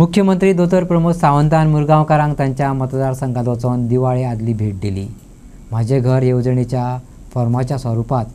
मुख्यमंत्री दोतर प्रमोद सावंतान मुरगांवकारांक तांच्या मतदारसंघात वचून दिवाळे आदली भेट दिली। माझे घर येवजणेच्या फॉर्माच्या स्वरूपात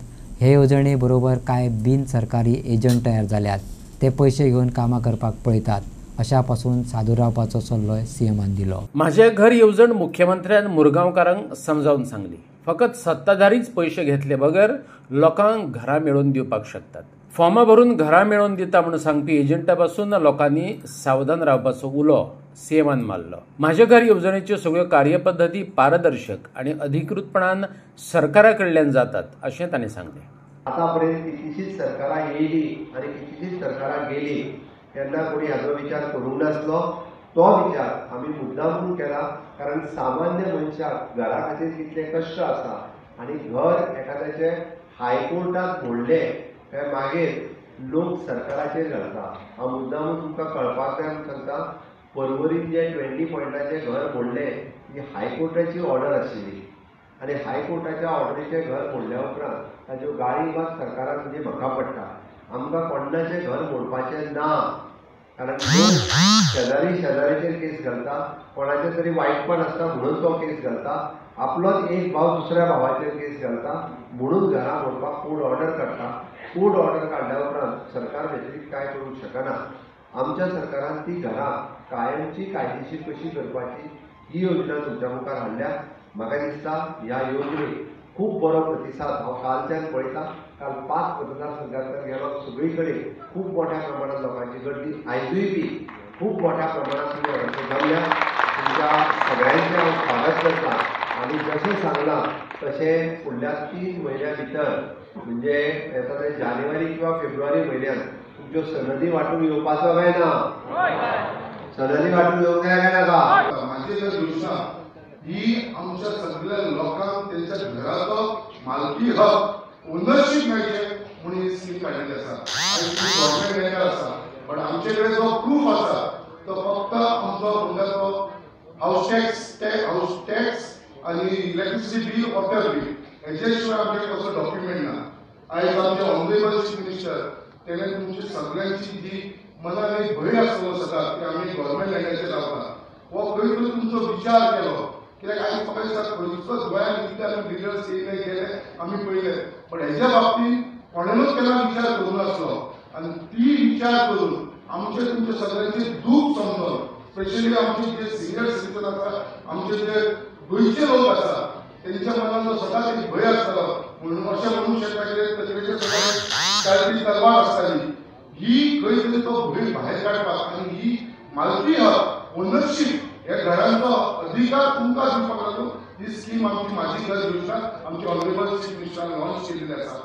हे येवजणे बरोबर काय बिन सरकारी एजंट तयार जाल्यात, ते पैसे घेऊन कामां करपाक पळयतात, अशा पासून सादूर रावपाचो सल्लो सीएमान दिलो। माझे घर येवजण मुख्यमंत्र्यान मुरगांवकारांक समजावून सांगली। फकत सत्ताधारीच पैसे घेतले बगर लोकांक घरां मेळोवन दिवपाक शकतात। फॉर्मा भरून घरां मेळोवन दिता म्हणून सांगपी एजंटा पासून लोकांनी सावधान रावपाचो उलो सीएमान मारलो। माझे घर येवजणेच्यो सगळ्यो कार्यपद्धती पारदर्शक आणि अधिकृतपणान सरकारा कडल्यान जातात अशें तांणी सांगले। आतापर्यंत कितलीशीच सरकारां येयली आनी कितलीशीच सरकारां गेली, तेन्ना कोणी हाचो विचार करूंक नासलो। तो विचार आमी मुद्दामून केला, कारण सामान्य मनशाक घरा खातीर कितले कश्ट आसा आनी घर एखाद्याचे हायकोर्टात मोडले काय मागीर लोक सरकाराचेर घालता। हांव मुद्दामून तुमकां कळपाक जाय म्हूण सांगता, पर्वरीन जे 20 पॉयंटाचे घर मोडले ही हायकोर्टाची ऑर्डर आशिल्ली आनी हायकोर्टाच्या ऑर्डरीचे घर मोडल्या उपरांत ताच्यो गाळी मात सरकाराक म्हणजे म्हाका पडटा। आमकां कोणाचें घर मोडपाचें ना, कारण शेजारीचेर केस घालता, कोणाचें तरी वायटपण आसता म्हणून तो केस घालता, आपलोच एक भाव दुसऱ्या भावाचेर केस घालता म्हणून घरां मोडपाक कोर्ट ऑर्डर काडटा। कोर्ट ऑर्डर काडल्या उपरांत सरकार व्यतिरिक्त कांय करूंक शकना। आमच्या सरकारान ती घरां कायमची कायदेशीर कशी करपाची ही योजना तुमच्या मुखार हाडल्या। म्हाका दिसता ह्या योजनेक खूब बरो प्रतिसाद हांव कालच्यान पळयता। काल 5 मतदारसंघांत गेलो, सगळी कडेन खूब मोठ्या प्रमाणात लोकांची गर्दी, आयजूय बी खूब मोठ्या प्रमाणात तुमी जमल्या। तुमच्या सगळ्यांचें हांव स्वागत करता आनी जशें सांगलां तशें फुडल्या 3 म्हयन्या भितर, म्हणजे येता ते जानेवारी किंवा फेब्रुवारी म्हयन्यात तुमच्यो सनदी वांटून येवपाचो काय ना? सनदी वांटून येवंक जाय काय नाका? माझे घर योजना ही आमच्या सगळ्या लोकांक त्यांच्या घराचो मालकी हक ओनरशीप मेळचे म्हणून ही स्कीम काडिल्ली आसा। गव्हर्नमेंट लेटर आसा, पण आमचे कडेन जो प्रूफ आसा तो फक्त आमचो भुरग्याचो हाऊस टॅक्स आणि इलेक्ट्रिसिटी बिल, वॉटर बिल, हेचे शिवाय आमचे कसो डॉक्युमेंट ना। आयज आमचे ऑनरेबल चीफ मिनिस्टर तेणें तुमची सगळ्यांची जी मनान एक भंय आसलो सदांच की आमी गव्हर्नमेंट लँडाचेर रावता, हो खंय तरी तुमचो विचार केलो। कित्याक आमी फकत दिसता खंयचोच गोंयांत इतले आमी लिडर्स येयले गेले आमी पळयले, पण हेच्या बाबतींत कोणेनूच केन्ना विचार करूं नासलो। आनी ती विचार करून आमचे तुमचे सगळ्यांचे दूख समजून, स्पेशली आमचे जे सिनियर सिटीजन आसा, आमचे जे गोंयचे लोक आसा, तेंच्या मनान सदांच एक भंय आसतालो। म्हणून अशें म्हणूंक शकता की तकलेचेर सदांच तलवार आसताली। ही खंय तरी तो भंय भायर काडपाक आनी ही मालकी हक, ओनरशीप, ह्या घरांचो अधिकार तुमकां दिवपाक लागून ही स्कीम आमची माझी घर योजना आमची ऑनरेबल चीफ मिनिस्टरान लॉन्च केलेली आसा।